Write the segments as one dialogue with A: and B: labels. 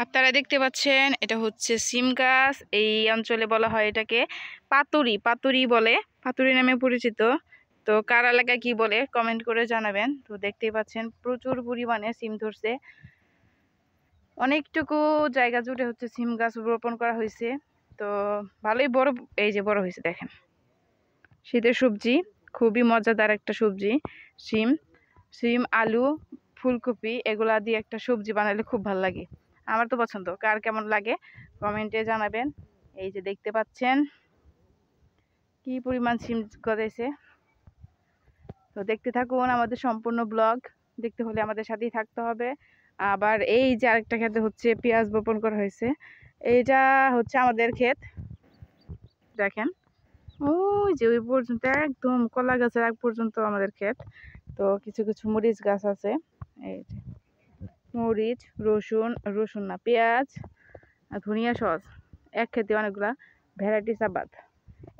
A: আপনারা দেখতে পাচ্ছেন এটা হচ্ছে সিম গাছ। এই অঞ্চলে বলা হয় এটাকে পাতুরি, পাতুরি বলে, পাতুরি নামে পরিচিত। তো কার এলাকায় কি বলে কমেন্ট করে জানাবেন। তো দেখতেই পাচ্ছেন প্রচুর পরিমাণে সিম ধরছে, অনেকটুকু জায়গা জুড়ে হচ্ছে সিম গাছ রোপণ করা হয়েছে। তো ভালোই বড়, এই যে বড় হয়েছে দেখেন। শীতের সবজি, খুবই মজাদার একটা সবজি সিম। সিম, আলু, ফুলকপি এগুলা দিয়ে একটা সবজি বানালে খুব ভালো লাগে। আমার তো পছন্দ, কার কেমন লাগে কমেন্টে জানাবেন। এই যে দেখতে পাচ্ছেন কি পরিমাণ সিম গজাইছে। তো দেখতে থাকুন আমাদের সম্পূর্ণ ব্লগ, দেখতে হলে আমাদের সাথেই থাকতে হবে। আবার এই যে আরেকটা ক্ষেতে হচ্ছে পেঁয়াজ বপন করা হয়েছে। এইটা হচ্ছে আমাদের ক্ষেত, দেখেন ওই যে ওই পর্যন্ত একদম কলা গাছের আগ পর্যন্ত আমাদের ক্ষেত। তো কিছু কিছু মরিচ গাছ আছে, এই যে মরিচ, রসুন না পেঁয়াজ আর ধনিয়া সস, এক ক্ষেতে অনেকগুলা ভ্যারাইটিস আবাদ।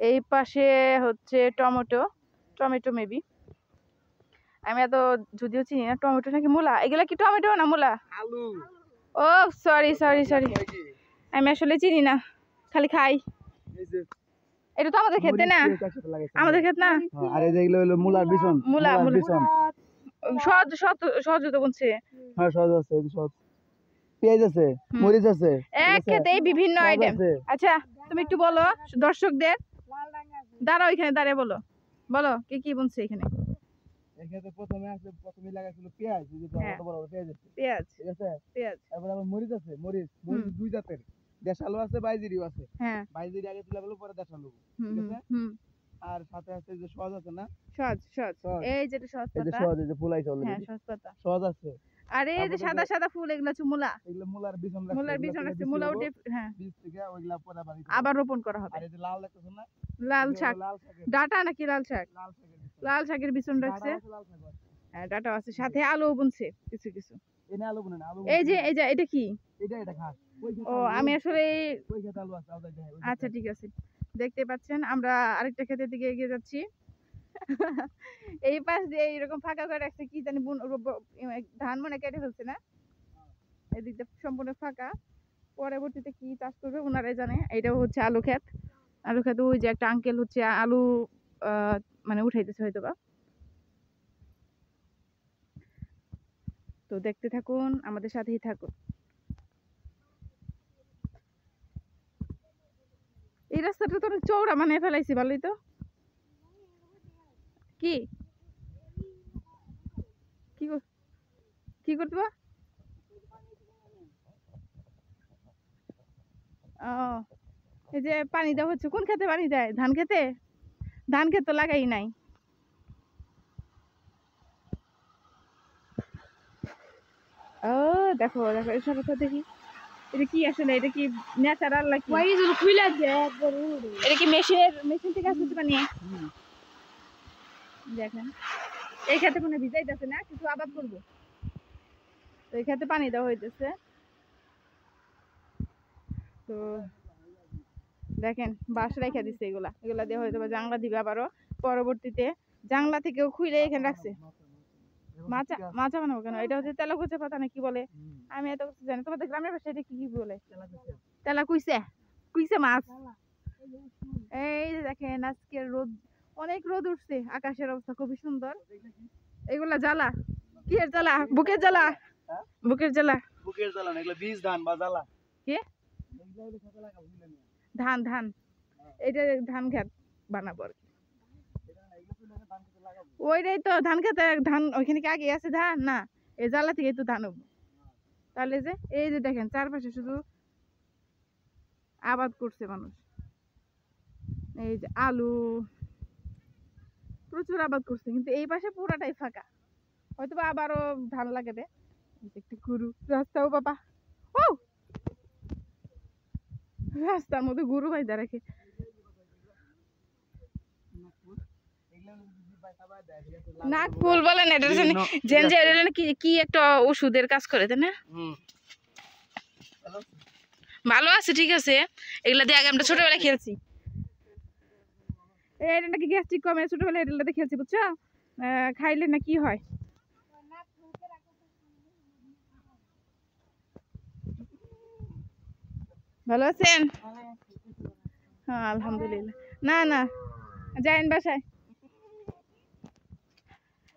A: এই পাশে হচ্ছে টমেটো, টমেটো মেবি, আমি এত যদিও চিনি না। টমেটো নাকি মূলা, এগুলা কি টমেটো না মূলা?
B: আলু।
A: ও সরি সরি সরি, আমি আসলে চিনি না, খালি খাই। এটা তো আমাদের ক্ষেতে না, আমাদের ক্ষেত না।
B: আর এই যেগুলো হলো মূলার বিচন,
A: মূলা,
B: মূলার বিচন।
A: সহজ সহজ তো বলছে।
B: হ্যাঁ সহজ আছে, এই সহজ। পেঁয়াজ আছে, মরিচ আছে,
A: এক খেতেই বিভিন্ন আইটেম। আচ্ছা তুমি একটু বলো দর্শকদের, দাঁড়াও এখানে দাঁড়িয়ে বলো, বলো কি কি বলছে এখানে।
B: এখানে প্রথমে লাগাইছিল পেঁয়াজ, এই যে বড় বড় পেঁয়াজ আছে,
A: পেঁয়াজ,
B: ঠিক আছে।
A: পেঁয়াজ,
B: তারপরে আবার মরিচ আছে, মরিচ দুই জাতের, দেশালু আছে, বাইজিরিও আছে। হ্যাঁ, বাইজিরি আগে তুলে গেল, পরে দেশালু, ঠিক আছে। আর সাথে আছে যে সহজ আছে না, সহজ সহজ, এই যেটা সহজ পাতা, এই যে সহজ, এই যে ফুল আইছে অলরেডি। হ্যাঁ সহজ পাতা সহজ আছে। আর এই যে সাদা সাদা ফুল, এগুলো হচ্ছে মূলা, এগুলো মূলার বিচন রাখছে, মূলার বিচন রাখছে, মূলা উঠে হ্যাঁ বীজ থেকে ওইগুলা পরে আবার রোপণ করা হবে। আর এই যে লাল দেখতেছেন না, লাল শাক, ডাটা নাকি লাল শাক, লাল শাকের বিচন রাখছে। হ্যাঁ ডাটা আছে, সাথে আলু বুনছে কিছু কিছু। এনে আলু বুনে না, আলু এই যে এটা কি, এটা ঘাস। ও আমি আসলে ওই খেতে আলু আছে, আচ্ছা ঠিক আছে। দেখতে পাচ্ছেন আমরা আরেকটা ক্ষেতের দিকে এগিয়ে যাচ্ছি। এই পাশ দিয়ে এরকম ফাঁকা করে রাখছে, কি জানি ধান মনে কেটে ফেলছে না, এদিকটা সম্পূর্ণ ফাঁকা। পরবর্তীতে কি চাষ করবে ওনারাই জানে। এটাও হচ্ছে আলু ক্ষেত, আলু ক্ষেত। ওই যে একটা আঙ্কেল হচ্ছে আলু মানে উঠাইতেছে হয়তো বা। তো দেখতে থাকুন, আমাদের সাথেই থাকুন। এই রাস্তাটা তো অনেক চওড়া মানে ফেলাইছি, ভালোই তো। কি কি করতে বা? ও এই যে পানি দেওয়া হচ্ছে, কোন খেতে পানি দেয়? ধান খেতে, ধান খেত তো লাগাই নাই। ও দেখো দেখো, এসব দেখি এটা কি আসলে, এটা কি ন্যাচারাল নাকি? এটা কি মেশিন থেকে আসছে পানি? দেখেন এই খেতে কোনো ভিজাইতেছে না, কিছু আবাদ করবো, তো এই খেতে পানি দেওয়া হইতেছে। তো দেখেন বাঁশ রেখে দিচ্ছে, এগুলা এগুলা দিয়ে হয়তো জাংলা দিবে আবারও পরবর্তীতে। জাংলা থেকেও খুলে এখানে রাখছে। মাচা, মাচা বানাবো কেন? এটা হচ্ছে তেলাকুচা পাতা না কি বলে, আমি এত কিছু জানি। তোমাদের গ্রামের ভাষায় এটা কি কি বলে? তেলা কুইছে, কুইছে মাছ। এই যে দেখেন আজকের রোদ, অনেক রোদ উঠছে, আকাশের অবস্থা খুবই সুন্দর। এগুলা জ্বালা, কি এর জ্বালা? বুকের জ্বালা, বুকের জ্বালা, বুকের জ্বালা না, এগুলা বীজ ধান বা জ্বালা।
A: কি ধান? ধান, এটা ধান খেত বানাবো আর কি। ওইটাই তো ধান খেতে, ধান ওইখানে কি আগে আছে ধান না, এই জ্বালা থেকে তো ধান উঠবো। তাহলে যে এই যে দেখেন চারপাশে শুধু আবাদ করছে মানুষ। এই যে আলু, প্রচুর আবাদ করছে, কিন্তু এই পাশে পুরাটাই ফাঁকা। হয়তো বা আবারও ধান লাগাবে। একটু গরু রাস্তাও বাবা, ও রাস্তার মধ্যে গরু বাইদা রাখে। নাক ফুল বলে না, এটার জন্য কি একটা ওষুধের কাজ করে, তাই না? ভালো আছে, ঠিক আছে। এগুলা দিয়ে আগে আমরা ছোটবেলায় খেলছি, এটা নাকি গ্যাস্ট্রিক কমে, ছোটবেলায় এগুলাতে খেলছি বুঝছো, খাইলে না কি হয়। ভালো আছেন? হ্যাঁ আলহামদুলিল্লাহ। না না যাইন বাসায়।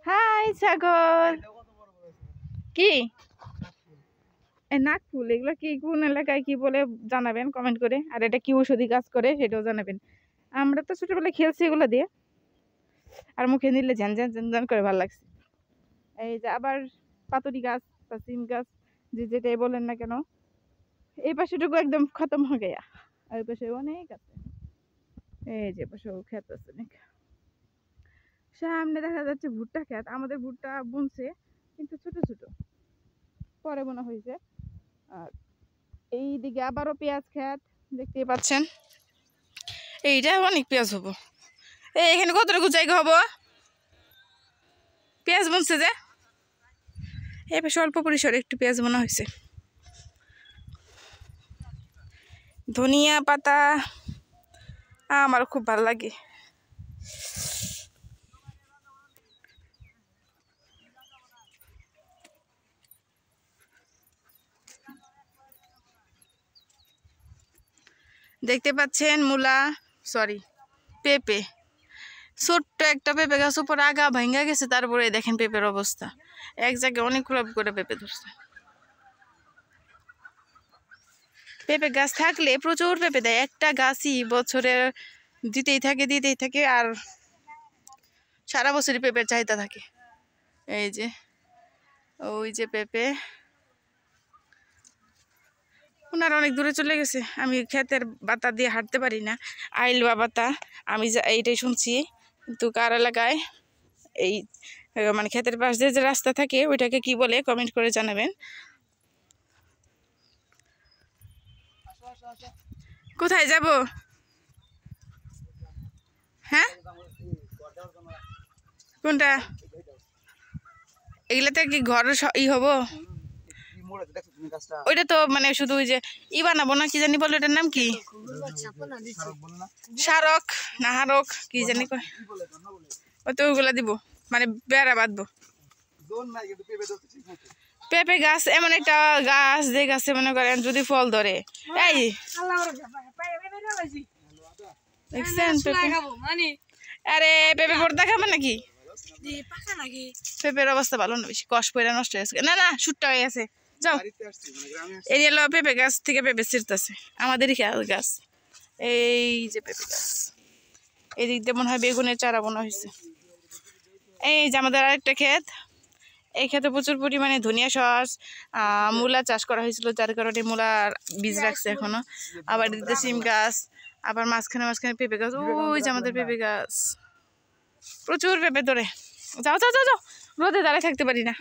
A: হাই সাগর। কি নাকফুল এগুলো কি কোন এলাকায় কি বলে জানাবেন কমেন্ট করে। আর এটা কি ঔষধি কাজ করে সেটাও জানাবেন। আমরা তো ছোটবেলায় খেলছি এগুলো দিয়ে, আর মুখে নিলে ঝ্যান ঝ্যান ঝ্যান ঝ্যান করে ভালো লাগছে। এই যে আবার পাতুরি গাছ বা সিম গাছ যেটাই বলেন না কেন, এই পাশেটুকু একদম খতম হয়ে গেয়া, আর ওই পাশে অনেক আছে। এই যে পাশে ক্ষেত আছে অনেক। সামনে দেখা যাচ্ছে ভুট্টা ক্ষেত। আমাদের ভুট্টা বুনছে কিন্তু ছোট ছোট, পরে বোনা হয়েছে। আর এই দিকে আবারও পেঁয়াজ ক্ষেত দেখতেই পাচ্ছেন। এইটা অনেক পেঁয়াজ হবো। এখানে কতটুকু জায়গা হবো পেঁয়াজ বুনছে যে, এই পাশে অল্প পরিসরে একটু পেঁয়াজ বোনা হয়েছে। ধনিয়া পাতা আমার খুব ভালো লাগে। দেখতে পাচ্ছেন মূলা, সরি পেঁপে, ছোট্ট একটা পেঁপে গাছ উপরে আগা ভাঙ্গা গেছে, তারপরে দেখেন পেঁপের অবস্থা। এক জায়গায় অনেক করে পেঁপে ধরছে। পেঁপে গাছ থাকলে প্রচুর পেঁপে দেয়, একটা গাছই বছরে দিতেই থাকে আর সারা বছরই পেঁপের চাহিদা থাকে। এই যে ওই যে পেঁপে, ওনারা অনেক দূরে চলে গেছে। আমি ক্ষেতের বাতা দিয়ে হাঁটতে পারি না, আইলবা বাতা আমি এইটাই শুনছি। কিন্তু কার এলাকায় এই মানে ক্ষেতের পাশ দিয়ে যে রাস্তা থাকে ওইটাকে কি বলে কমেন্ট করে জানাবেন। কোথায় যাব? হ্যাঁ কোনটা? এগুলাতে কি ঘর হবো? ওইটা তো মানে শুধু ওই যে বানাবো না, কি জানি বলে ওটার নাম কি, সারক না হারক কি জানি কয়, ওই তো ওইগুলা দিব মানে বেড়া বাঁধবো। পেঁপে গাছ এমন একটা গাছ যে গাছে মনে করেন যদি ফল ধরে, এই আরে পেঁপে পড়তে খাবে নাকি? পেঁপের অবস্থা ভালো না, বেশি কষ পড়ে নষ্ট হয়েছে। না না শুটটা হয়ে গেছে, যাও। এই হলো পেঁপে গাছ থেকে পেঁপে ছিঁড়তেছে, আমাদেরই গাছ। এই যে পেঁপে গাছ, এই দিক দিয়ে মনে হয় বেগুনের চারা বোনা হয়েছে। এই যে আমাদের আরেকটা ক্ষেত, এই ক্ষেতে প্রচুর পরিমাণে ধনিয়া সস মূলা চাষ করা হয়েছিল, যার কারণে মূলার বীজ রাখছে এখনো। আবার দিতে সিম গাছ, আবার মাঝখানে পেঁপে গাছ। ওই যে আমাদের পেঁপে গাছ, প্রচুর পেঁপে ধরে। যাও যাও যাও যাও, রোদে দাঁড়ায় থাকতে পারি না।